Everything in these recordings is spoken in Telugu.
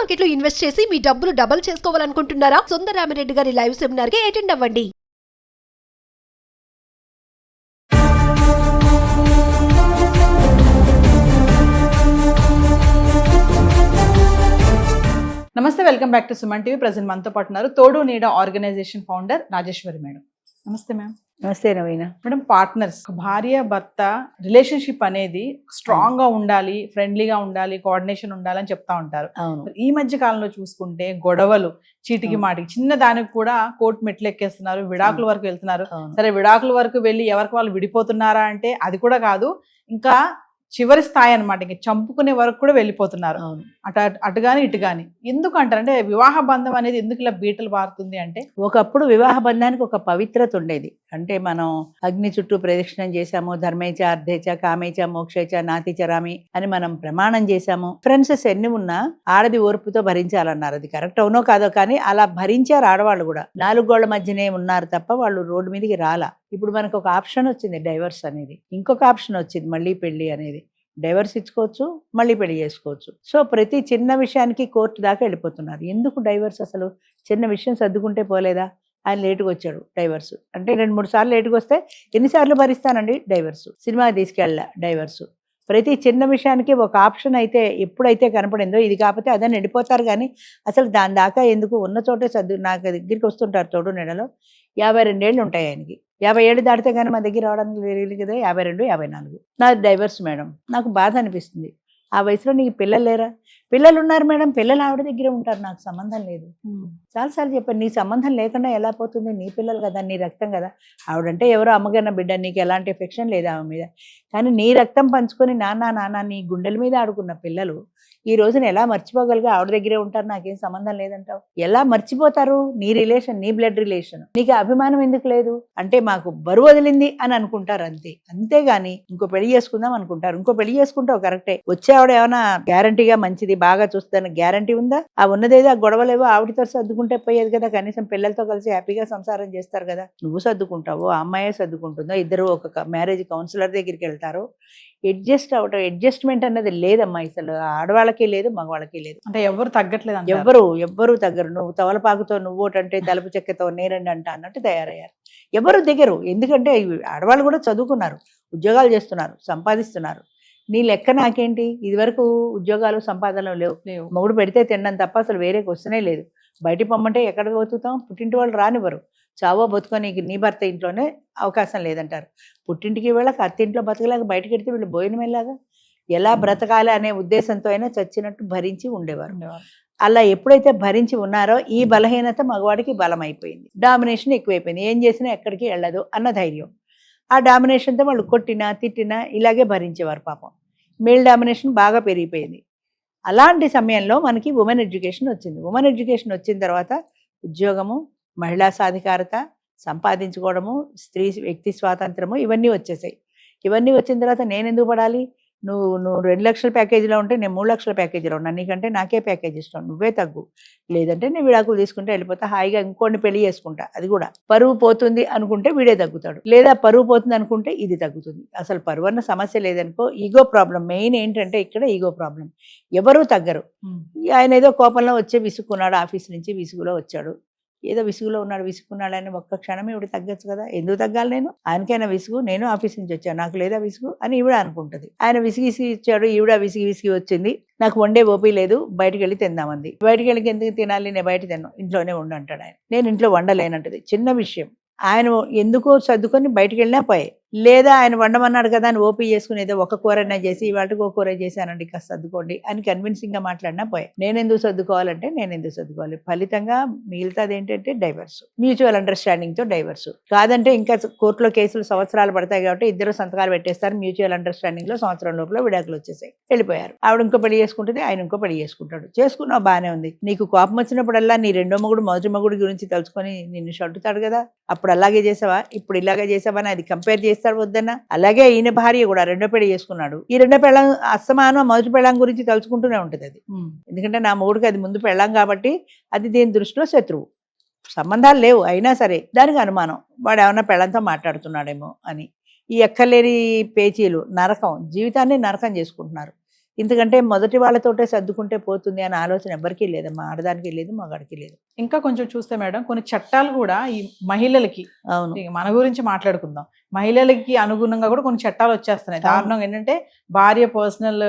మార్కెట్ లో ఇన్వెస్ట్ చేసి మీ డబ్బులు డబుల్ చేసుకోవాలనుకుంటున్నారా? సుందరరామిరెడ్డి గారి లైవ్ సెమినార్ కి అటెండ్ అవ్వండి. నమస్తే, welcome back to Suman TV. Present మనతో పాటు ఉన్నారు తోడు నీడ ఆర్గనైజేషన్ ఫౌండర్ రాజేశ్వరి మేడం. నమస్తే మ్యామ్. నమస్తే నవీన మేడం, పార్ట్నర్స్, భార్య భర్త రిలేషన్షిప్ అనేది స్ట్రాంగ్ గా ఉండాలి, ఫ్రెండ్లీగా ఉండాలి, కోఆర్డినేషన్ ఉండాలని చెప్తా ఉంటారు. అవును. ఈ మధ్య కాలంలో చూసుకుంటే గొడవలు, చీటికి మాటికి, చిన్న దానికి కూడా కోర్టు మెట్లు ఎక్కేస్తున్నారు, విడాకుల వరకు వెళ్తున్నారు. సరే, విడాకుల వరకు వెళ్ళి ఎవరికి వాళ్ళు విడిపోతున్నారా అంటే అది కూడా కాదు, ఇంకా చివరి స్థాయి అనమాట, ఇంక చంపుకునే వరకు కూడా వెళ్ళిపోతున్నారు. అటు గాని ఇటు గాని. ఎందుకు అంటారు అంటే వివాహ బంధం అనేది ఎందుకు ఇలా బీటలు బారుతుంది అంటే? ఒకప్పుడు వివాహ బంధానికి ఒక పవిత్రత ఉండేది. అంటే మనం అగ్ని చుట్టూ ప్రదక్షిణం చేశాము, ధర్మేచ అర్ధేచ కామేచ మోక్షేచ నాతి చరామి అని మనం ప్రమాణం చేశాము. ఫ్రెండ్సెస్ ఎన్ని ఉన్నా ఆడది ఓర్పుతో భరించాలన్నారు. అది కరెక్ట్ అవునో కాదో కానీ అలా భరించారు ఆడవాళ్ళు కూడా. 4 గోళ్ల మధ్యనే ఉన్నారు తప్ప వాళ్ళు రోడ్డు మీదకి రాలా. ఇప్పుడు మనకు ఒక ఆప్షన్ వచ్చింది, డైవర్స్ అనేది. ఇంకొక ఆప్షన్ వచ్చింది, మళ్ళీ పెళ్లి అనేది. డైవర్స్ ఇచ్చుకోవచ్చు, మళ్ళీ పెళ్లి చేసుకోవచ్చు. సో ప్రతి చిన్న విషయానికి కోర్టు దాకా వెళ్ళిపోతున్నారు. ఎందుకు డైవర్స్? అసలు చిన్న విషయం సర్దుకుంటే పోలేదా? ఆయన లేటుగా వచ్చాడు, డైవర్స్ అంటే 2-3 సార్లు లేటుగా వస్తే ఎన్నిసార్లు భరిస్తానండి? డైవర్స్. సినిమా తీసుకెళ్ళా, డైవర్స్. ప్రతి చిన్న విషయానికి ఒక ఆప్షన్ అయితే ఎప్పుడైతే కనపడిందో ఇది కాకపోతే అదని వెళ్ళిపోతారు. కానీ అసలు దాని దాకా ఎందుకు? ఉన్న చోటే నాకు దగ్గరికి వస్తుంటారు తోడు నెలలో. 52 ఏళ్ళు ఉంటాయి ఆయనకి. 50 ఏళ్ళు దాటితే కానీ మా దగ్గర రావడానికి లేదు కదా. 52, 54. నాది డైవర్స్ మేడం. నాకు బాధ అనిపిస్తుంది. ఆ వయసులో నీకు పిల్లలు లేరా? పిల్లలు ఉన్నారు మేడం, పిల్లలు ఆవిడ దగ్గర ఉంటారు, నాకు సంబంధం లేదు. చాలాసార్లు చెప్పాను, నీ సంబంధం లేకుండా ఎలా పోతుంది? నీ పిల్లలు కదా, నీ రక్తం కదా. ఆవిడంటే ఎవరో అమ్మగన్న బిడ్డ, నీకు ఎలాంటి ఎఫెక్షన్ లేదు ఆమె మీద. కానీ నీ రక్తం పంచుకొని నాన్న నీ గుండెల మీద ఆడుకున్న పిల్లలు ఈ రోజున ఎలా మర్చిపోగలిగా? ఆవిడ దగ్గరే ఉంటారు, నాకేం సంబంధం లేదంటావు. ఎలా మర్చిపోతారు? నీ రిలేషన్, నీ బ్లడ్ రిలేషన్. నీకు అభిమానం ఎందుకు లేదు అంటే మాకు బరువు వదిలింది అని అనుకుంటారు అంతే. అంతేగాని ఇంకో పెళ్లి చేసుకుందాం అనుకుంటారు. ఇంకో పెళ్లి చేసుకుంటావు కరెక్టే, వచ్చే ఆవిడ ఏమైనా గ్యారంటీగా మంచిది బాగా చూస్తాను గ్యారంటీ ఉందా? ఆ ఉన్నదేదో ఆ గొడవలేవో ఆవిడతో సర్దుకుంటే పోయేది కదా. కనీసం పిల్లలతో కలిసి హ్యాపీగా సంసారం చేస్తారు కదా. నువ్వు సర్దుకుంటావో ఆ అమ్మాయే సర్దుకుంటుందో, ఇద్దరు ఒక మ్యారేజ్ కౌన్సిలర్ దగ్గరికి వెళ్తారు. అడ్జస్ట్ అవటం, అడ్జస్ట్మెంట్ అన్నది లేదమ్మా. అసలు ఆడవాళ్ళకి లేదు, మగవాళ్ళకి లేదు. అంటే ఎవరు తగ్గట్లేదు, ఎవ్వరు తగ్గరు. నువ్వు తవలపాకుతో నువ్వోటంటే తలుపు చెక్కతో నేరండి అంట అన్నట్టు తయారయ్యారు. ఎవరు దిగరు. ఎందుకంటే ఆడవాళ్ళు కూడా చదువుకున్నారు, ఉద్యోగాలు చేస్తున్నారు, సంపాదిస్తున్నారు. నీ లెక్క నాకేంటి? ఇదివరకు ఉద్యోగాలు సంపాదనలు లేవు. మొగుడు పెడితే తినడం తప్ప అసలు వేరే క్వశ్చనే లేదు. బయటికి పొమ్మంటే ఎక్కడికి బతుకుతాం? పుట్టింటి వాళ్ళు రానివ్వరు. చావో బతుకొని నీ భర్త ఇంట్లోనే అవకాశం లేదంటారు. పుట్టింటికి వెళ్ళక అత్తింట్లో బతకలేక బయటకు వెళ్తే వీళ్ళు భోజనం వెళ్ళాగా. ఎలా బ్రతకాలి అనే ఉద్దేశంతో అయినా చచ్చినట్టు భరించి ఉండేవారు. అలా ఎప్పుడైతే భరించి ఉన్నారో ఈ బలహీనత మగవాడికి బలం అయిపోయింది. డామినేషన్ ఎక్కువైపోయింది. ఏం చేసినా ఎక్కడికి వెళ్ళదు అన్న ధైర్యం. ఆ డామినేషన్తో వాళ్ళు కొట్టినా తిట్టినా ఇలాగే భరించేవారు. పాపం మేల్ డామినేషన్ బాగా పెరిగిపోయింది. అలాంటి సమయంలో మనకి ఉమెన్ ఎడ్యుకేషన్ వచ్చింది. ఉమెన్ ఎడ్యుకేషన్ వచ్చిన తర్వాత ఉద్యోగము, మహిళా సాధికారత, సంపాదించుకోవడము, స్త్రీ వ్యక్తి స్వాతంత్రము ఇవన్నీ వచ్చేసాయి. ఇవన్నీ వచ్చిన తర్వాత నేను ఎందుకు పడాలి? నువ్వు 2 లక్షల ప్యాకేజీలో ఉంటే నేను 3 లక్షల ప్యాకేజీలో ఉన్నాను. నీకంటే నాకే ప్యాకేజ్ ఇష్టం, నువ్వే తగ్గు. లేదంటే నేను విడాకులు తీసుకుంటే వెళ్ళిపోతా, హాయిగా ఇంకోటి పెళ్లి చేసుకుంటా. అది కూడా పరువు పోతుంది అనుకుంటే వీడే తగ్గుతాడు, లేదా పరువు పోతుంది అనుకుంటే ఇది తగ్గుతుంది. అసలు పరువు అన్న సమస్య లేదనుకో. ఈగో ప్రాబ్లం మెయిన్ ఏంటంటే ఇక్కడ ఈగో ప్రాబ్లం. ఎవరూ తగ్గరు. ఆయన ఏదో కోపంలో వచ్చే విసుక్కున్నాడు, ఆఫీస్ నుంచి విసుగులో వచ్చాడు, ఏదో విసుగులో ఉన్నాడు, విసుక్కున్నాడు అని ఒక్క క్షణమే ఇవిడ తగ్గచ్చు కదా. ఎందుకు తగ్గాలి? నేను ఆయనకైనా విసుగు, నేను ఆఫీస్ నుంచి వచ్చాను, నాకు లేదా విసుగు అని ఈవిడ అనుకుంటుంది. ఆయన విసిగిసి ఇచ్చాడు, ఈవిడ విసిగి వచ్చింది. నాకు వండే ఓపి లేదు, బయటకు వెళ్ళి తిందామంది. బయటకు వెళ్ళి ఎందుకు తినాలి? నేను బయట తిన్నాను, ఇంట్లోనే ఉండు అంటాడు ఆయన. నేను ఇంట్లో వండలేనంటది. చిన్న విషయం. ఆయన ఎందుకో సర్దుకొని బయటకు వెళ్ళినా పోయే. లేదా ఆయన వండమన్నాడు కదా అని ఓపీ చేసుకుని ఏదో ఒక కూరనే చేసి వాటికి ఒక కూర చేశానండి కాస్త సర్దుకోండి అని కన్విన్సింగ్గా మాట్లాడినా పోయే. నేనెందుకు సర్దుకోవాలంటే నేనెందుకు సర్దుకోవాలి? ఫలితంగా మిగతాది ఏంటంటే డైవర్స్, మ్యూచువల్ అండర్స్టాండింగ్తో డైవర్స్. కాదంటే ఇంకా కోర్టులో కేసులు సంవత్సరాలు పడతాయి కాబట్టి ఇద్దరు సంతకాలు పెట్టేస్తారు. మ్యూచువల్ అండర్స్టాండింగ్లో సంవత్సరం లోపల విడాకులు వచ్చేసాయి, వెళ్ళిపోయారు. ఆవిడ ఇంకో పెళ్లి చేసుకుంటుంది, ఆయన ఇంకో పెళ్లి చేసుకుంటాడు. చేసుకున్నావు బాగానే ఉంది. నీకు కోపం వచ్చినప్పుడల్లా నీ రెండో మొగుడు మొదటి మొగుడు గురించి తలుచుకొని నిన్ను షట్టుతాడు కదా. అప్పుడు అలాగే చేసావా, ఇప్పుడు ఇలాగే చేసావా అని అది కంపేర్ చేస్తాడు వద్దన్నా. అలాగే ఈయన భార్య కూడా రెండో పెళ్లి చేసుకున్నాడు. ఈ రెండో పెళ్ళం అస్తమానం మొదటి పెళ్ళం గురించి తలుచుకుంటూనే ఉంటుంది అది. ఎందుకంటే నా మొగుడికి అది ముందు పెళ్ళం కాబట్టి అది దీని దృష్టిలో శత్రువు. సంబంధాలు లేవు, అయినా సరే దానికి అనుమానం, వాడు ఏమన్నా పెళ్ళంతో మాట్లాడుతున్నాడేమో అని. ఈ ఎక్కలేని పేచీలు, నరకం, జీవితాన్ని నరకం చేసుకుంటున్నారు. ఎందుకంటే మొదటి వాళ్ళతోటే సర్దుకుంటే పోతుంది అనే ఆలోచన ఎవరికీ లేదమ్మా, ఆడదానికి లేదు, మగాడికి లేదు. ఇంకా కొంచెం చూస్తే మేడం కొన్ని చట్టాలు కూడా ఈ మహిళలకి, అవును, ఇక మన గురించి మాట్లాడుకుందాం, మహిళలకి అనుగుణంగా కూడా కొన్ని చట్టాలు వచ్చేస్తున్నాయి. దారుణంగా ఏంటంటే భార్య పర్సనల్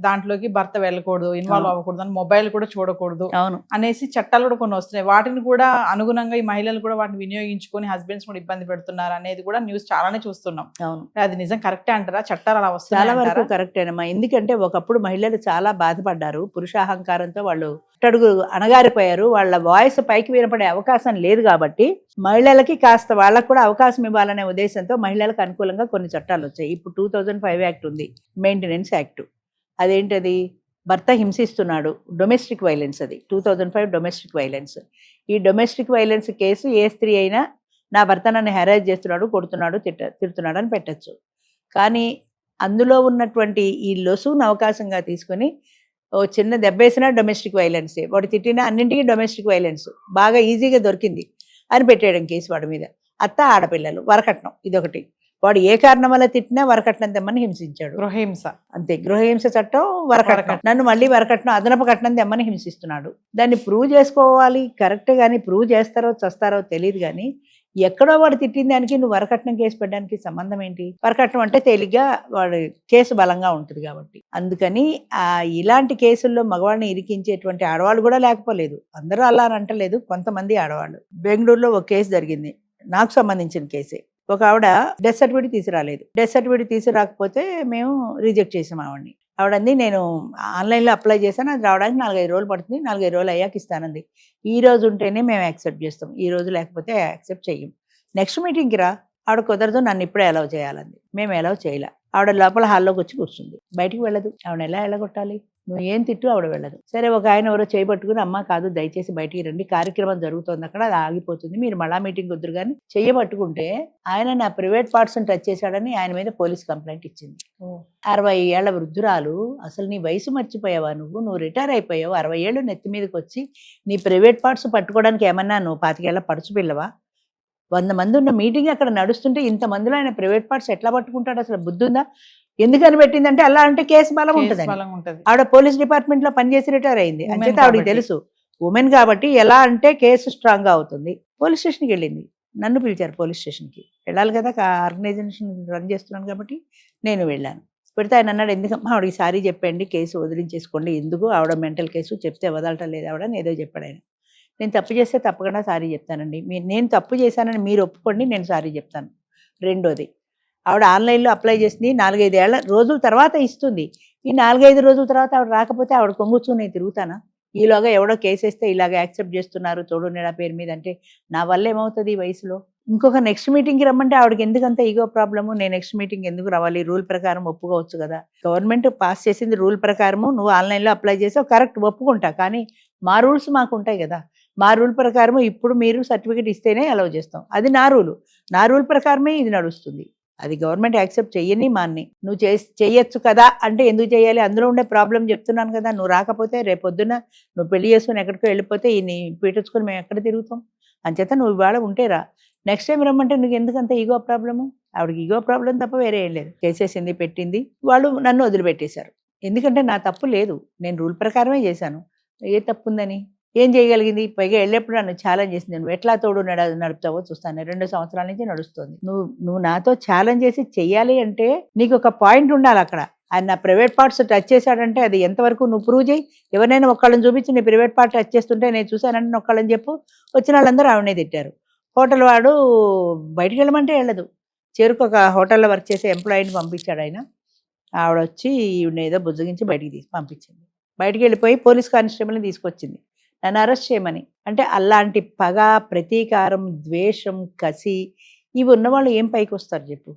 దాంట్లోకి భర్త వెళ్ళకూడదు, ఇన్వాల్వ్ అవ్వకూడదు, అని మొబైల్ కూడా చూడకూడదు అవును, అనేసి చట్టాలు కూడా కొన్ని వస్తున్నాయి. వాటిని కూడా అనుగుణంగా ఈ మహిళలు కూడా వాటిని వినియోగించుకొని హస్బెండ్స్ కూడా ఇబ్బంది పెడుతున్నారు అనేది కూడా న్యూస్ చాలానే చూస్తున్నాం. అవును. అది నిజం కరెక్టే అంటారా? చట్టాలు అలా చాలా వస్తున్నాయి వరకు అంటారా? కరెక్టేనమ్మా. ఎందుకంటే ఒకప్పుడు మహిళలు చాలా బాధపడ్డారు, పురుషాహంకారంతో వాళ్ళు అట్టడుగు అణగారిపోయారు, వాళ్ళ వాయిస్ పైకి వినపడే అవకాశం లేదు. కాబట్టి మహిళలకి కాస్త వాళ్ళకు కూడా అవకాశం ఇవ్వాలనే ఉద్దేశంతో మహిళలకు అనుకూలంగా కొన్ని చట్టాలు వచ్చాయి. ఇప్పుడు 2005 యాక్ట్ ఉంది, మెయింటెనెన్స్ యాక్ట్. అదేంటది? భర్త హింసిస్తున్నాడు, డొమెస్టిక్ వైలెన్స్, అది 2005 డొమెస్టిక్ వైలెన్స్. ఈ డొమెస్టిక్ వైలెన్స్ కేసు ఏ స్త్రీ అయినా నా భర్త నన్ను హెరాస్ చేస్తున్నాడు, కొడుతున్నాడు, తిడుతున్నాడు అని పెట్టచ్చు. కానీ అందులో ఉన్నటువంటి ఈ లొసుగును అవకాశంగా తీసుకొని ఓ చిన్న దెబ్బేసినా డొమెస్టిక్ వైలెన్సే, వాడు తిట్టినా అన్నింటికీ డొమెస్టిక్ వైలెన్స్ బాగా ఈజీగా దొరికింది అని పెట్టేయడం కేసు వాడి మీద. అత్త, ఆడపిల్లలు, వరకట్నం, ఇదొకటి. వాడు ఏ కారణం వల్ల తిట్టినా వరకట్నం తెమ్మని హింసించాడు, గృహహింస. అంతే. గృహహింస చట్టం, వరకట్నం. నన్ను మళ్ళీ వరకట్నం, అదనపు కట్నం తెమ్మని హింసిస్తున్నాడు. దాన్ని ప్రూవ్ చేసుకోవాలి కరెక్ట్, కానీ ప్రూవ్ చేస్తారో చస్తారో తెలియదు. కానీ ఎక్కడో వాడు తిట్టిన దానికి నువ్వు వరకట్నం కేసు పెట్టడానికి సంబంధం ఏంటి? వరకట్నం అంటే తేలిగ్గా వాడు కేసు బలంగా ఉంటుంది కాబట్టి. అందుకని ఇలాంటి కేసుల్లో మగవాళ్ళని ఇరికించేటువంటి ఆడవాళ్ళు కూడా లేకపోలేదు. అందరూ అలా అని అంటలేదు, కొంతమంది ఆడవాళ్ళు. బెంగళూరులో ఒక కేసు జరిగింది, నాకు సంబంధించిన కేసే. ఒక ఆవిడ డెత్ సర్టిఫికేట్ తీసుకురాలేదు. డెత్ సర్టిఫికేట్ తీసుకురాకపోతే మేము రిజెక్ట్ చేసాం ఆవిడని. ఆవిడంది నేను ఆన్లైన్లో అప్లై చేశాను, అది రావడానికి 4-5 రోజులు పడుతుంది, 4-5 రోజులు అయ్యాక ఇస్తానంది. ఈ రోజు ఉంటేనే మేము యాక్సెప్ట్ చేస్తాం, ఈ రోజు లేకపోతే యాక్సెప్ట్ చెయ్యం. నెక్స్ట్ మీటింగ్కి రా. ఆవిడ కుదరదు, నన్ను ఇప్పుడే అలౌ చేయాలంది. మేము అలౌ చేయలే. ఆవిడ లోపల హాల్లోకి వచ్చి కూర్చుంది, బయటికి వెళ్ళదు. ఆవిడ ఎలా వెళ్ళగొట్టాలి? నువ్వు ఏం తిట్టు, ఆవిడ వెళ్ళదు. సరే, ఒక ఆయన ఎవరో చేయబట్టుకుని, అమ్మ కాదు దయచేసి బయటికి రండి, కార్యక్రమం జరుగుతుంది అక్కడ, అది ఆగిపోతుంది, మీరు మళ్ళా మీటింగ్ వద్దురు. కానీ చెయ్యబట్టుకుంటే ఆయన నా ప్రైవేట్ పార్ట్స్ని టచ్ చేశాడని ఆయన మీద పోలీస్ కంప్లైంట్ ఇచ్చింది. 60 ఏళ్ల వృద్ధురాలు, అసలు నీ వయసు మర్చిపోయావా? నువ్వు రిటైర్ అయిపోయావు, 60 ఏళ్ళు నెత్తి మీదకి వచ్చి నీ ప్రైవేట్ పార్ట్స్ పట్టుకోవడానికి ఏమన్నా నువ్వు 25 ఏళ్ల పడుచు పిల్లవా? 100 మంది ఉన్న మీటింగ్ అక్కడ నడుస్తుంటే ఇంతమందిలో ఆయన ప్రైవేట్ పార్ట్స్ ఎట్లా పట్టుకుంటాడు? అసలు బుద్ధి ఉందా? ఎందుకని పెట్టిందంటే అలా అంటే కేసు బలం ఉంటుంది. ఆవిడ పోలీస్ డిపార్ట్మెంట్ లో పనిచేసి రిటైర్ అయింది, అంచేత ఆవిడకి తెలుసు ఉమెన్ కాబట్టి ఎలా అంటే కేసు స్ట్రాంగ్ గా అవుతుంది. పోలీస్ స్టేషన్కి వెళ్ళింది, నన్ను పిలిచారు పోలీస్ స్టేషన్కి. వెళ్ళాలి కదా, ఆర్గనైజేషన్ రన్ చేస్తున్నాను కాబట్టి నేను వెళ్ళాను. పెడితే ఆయన అన్నాడు, ఎందుకమ్మా ఆవిడకి సారీ చెప్పండి, కేసు వదిలించేసుకోండి, ఎందుకు ఆవిడ మెంటల్ కేసు, చెప్తే వదలటం లేదు ఆవిడ అని ఏదో చెప్పాడు ఆయన. నేను తప్పు చేస్తే తప్పకుండా సారీ చెప్తానండి, నేను తప్పు చేశానని మీరు ఒప్పుకోండి, నేను సారీ చెప్తాను. రెండోది, ఆవిడ ఆన్లైన్లో అప్లై చేసింది, 4-5 ఏళ్ల రోజుల తర్వాత ఇస్తుంది. ఈ 4-5 రోజుల తర్వాత ఆవిడ రాకపోతే ఆవిడ కొంగుచ్చు నేను తిరుగుతానా? ఈలోగా ఎవడో కేసు వేస్తే ఇలాగ యాక్సెప్ట్ చేస్తున్నారు తోడు నీడ పేరు మీద అంటే నా వల్ల ఏమవుతుంది ఈ వయసులో? ఇంకొక నెక్స్ట్ మీటింగ్కి రమ్మంటే ఆవిడకి ఎందుకంత ఈగో ప్రాబ్లము? నేను నెక్స్ట్ మీటింగ్ ఎందుకు రావాలి? రూల్ ప్రకారం ఒప్పుకోవచ్చు కదా. గవర్నమెంట్ పాస్ చేసింది రూల్ ప్రకారము, నువ్వు ఆన్లైన్లో అప్లై చేసావు కరెక్ట్, ఒప్పుకుంటా. కానీ మా రూల్స్ మాకు ఉంటాయి కదా, మా రూల్ ప్రకారము ఇప్పుడు మీరు సర్టిఫికేట్ ఇస్తేనే అలౌ చేస్తాం, అది నా రూల్ ప్రకారమే ఇది నడుస్తుంది. అది గవర్నమెంట్ యాక్సెప్ట్ చెయ్యని మాన్ని. నువ్వు చెయ్యొచ్చు కదా అంటే ఎందుకు చేయాలి? అందులో ఉండే ప్రాబ్లం చెప్తున్నాను కదా. నువ్వు రాకపోతే రేపొద్దున నువ్వు పెళ్లి చేసుకుని ఎక్కడికో వెళ్ళిపోతే ఈ పీటర్చుకొని మేము ఎక్కడ తిరుగుతాం? అంచేత నువ్వు ఇవాళ ఉంటే రా, నెక్స్ట్ టైం రమ్మంటే నువ్వు ఎందుకంత ఈగో ప్రాబ్లము? ఆవిడకి ఈగో ప్రాబ్లం తప్ప వేరే ఏం లేదు. చేసేసింది, పెట్టింది, వాళ్ళు నన్ను వదిలిపెట్టేశారు. ఎందుకంటే నా తప్పు లేదు, నేను రూల్ ప్రకారమే చేశాను. ఏ తప్పు ఉందని? ఏం చేయగలిగింది? పైగా వెళ్ళేప్పుడు నన్ను ఛాలెంజ్ చేసింది, నువ్వు ఎట్లా తోడు నడుపుతావో చూస్తాను. 2 సంవత్సరాల నుంచి నడుస్తుంది. నువ్వు నాతో ఛాలెంజ్ చేసి చెయ్యాలి అంటే నీకు ఒక పాయింట్ ఉండాలి అక్కడ. ఆయన నా ప్రైవేట్ పార్ట్స్ టచ్ చేశాడంటే అది ఎంతవరకు నువ్వు ప్రూవ్ చేయి. ఎవరైనా ఒక్కళ్ళని చూపించి నీ ప్రైవేట్ పార్ట్ టచ్ చేస్తుంటే నేను చూశానంటే ఒక్కళ్ళని చెప్పు. వచ్చిన వాళ్ళందరూ ఆవిడనే తిట్టారు. హోటల్ వాడు బయటికి వెళ్ళమంటే వెళ్ళదు. చెరుకు ఒక హోటల్లో వర్క్ చేసే ఎంప్లాయీని పంపించాడు ఆయన. ఆవిడ వచ్చి ఈవిడ ఏదో బుజ్జగించి బయటికి తీసి పంపించింది. బయటికి వెళ్ళిపోయి పోలీస్ కానిస్టేబుల్ని తీసుకొచ్చింది నన్ను అరెస్ట్ చేయమని. అంటే అలాంటి పగ, ప్రతీకారం, ద్వేషం, కసి ఇవి ఉన్నవాళ్ళు ఏం పైకి వస్తారు చెప్పు?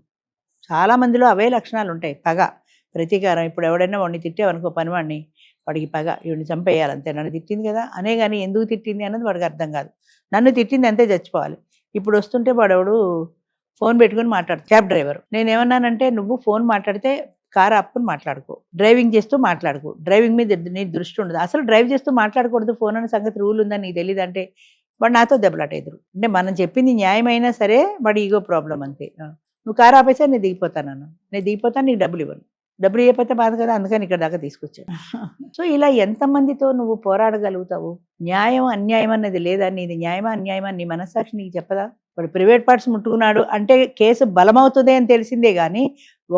చాలామందిలో అవే లక్షణాలు ఉంటాయి, పగ, ప్రతీకారం. ఇప్పుడు ఎవడైనా వాడిని తిట్టావనుకో పనివాడిని, వాడికి పగ, వీడిని చంపేయాలి అంతే. నన్ను తిట్టింది కదా అనే కానీ ఎందుకు తిట్టింది అన్నది వాడికి అర్థం కాదు. నన్ను తిట్టింది అంతే, చచ్చిపోవాలి. ఇప్పుడు వస్తుంటే వాడెవడు ఫోన్ పెట్టుకుని మాట్లాడు, క్యాబ్ డ్రైవర్. నేనేమన్నానంటే నువ్వు ఫోన్ మాట్లాడితే కారు ఆపుకుని మాట్లాడుకో, డ్రైవింగ్ చేస్తూ మాట్లాడుకో, డ్రైవింగ్ మీద నీ దృష్టి ఉండదు. అసలు డ్రైవ్ చేస్తూ మాట్లాడకూడదు, ఫోన్ అనే సంగతి రూల్ ఉందని నీకు తెలియదు అంటే వాడు నాతో దెబ్బలాట ఎదురు. అంటే మనం చెప్పింది న్యాయమైనా సరే వాడి ఈగో ప్రాబ్లం అంతే. నువ్వు కారు ఆపేసా నేను దిగిపోతానన్నా, నేను దిగిపోతాను, నీకు డబ్బులు ఇవ్వను. డబ్బులు ఇవ్వకపోతే బాధ కదా, అందుకని ఇక్కడ దాకా తీసుకొచ్చాను. సో ఇలా ఎంతమందితో నువ్వు పోరాడగలుగుతావు? న్యాయం అన్యాయం అన్నది లేదా? నీది న్యాయమా అన్యాయమా నీ మనస్సాక్షి నీకు చెప్పదా? వాడు ప్రైవేట్ పార్ట్స్ ముట్టుకున్నాడు అంటే కేసు బలమవుతుంది అని తెలిసిందే కానీ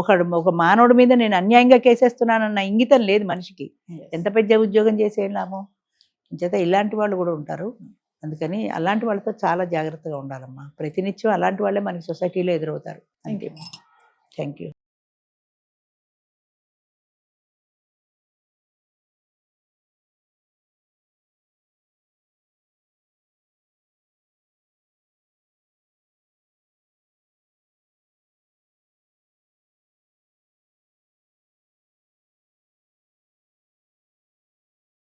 ఒక మానవుడి మీద నేను అన్యాయంగా కేసేస్తున్నానన్న ఇంగితం లేదు మనిషికి. ఎంత పెద్ద ఉద్యోగం చేసే లాభం? చేత ఇలాంటి వాళ్ళు కూడా ఉంటారు. అందుకని అలాంటి వాళ్ళతో చాలా జాగ్రత్తగా ఉండాలమ్మా. ప్రతినిత్యం అలాంటి వాళ్ళే మనకి సొసైటీలో ఎదురవుతారు. Thank you.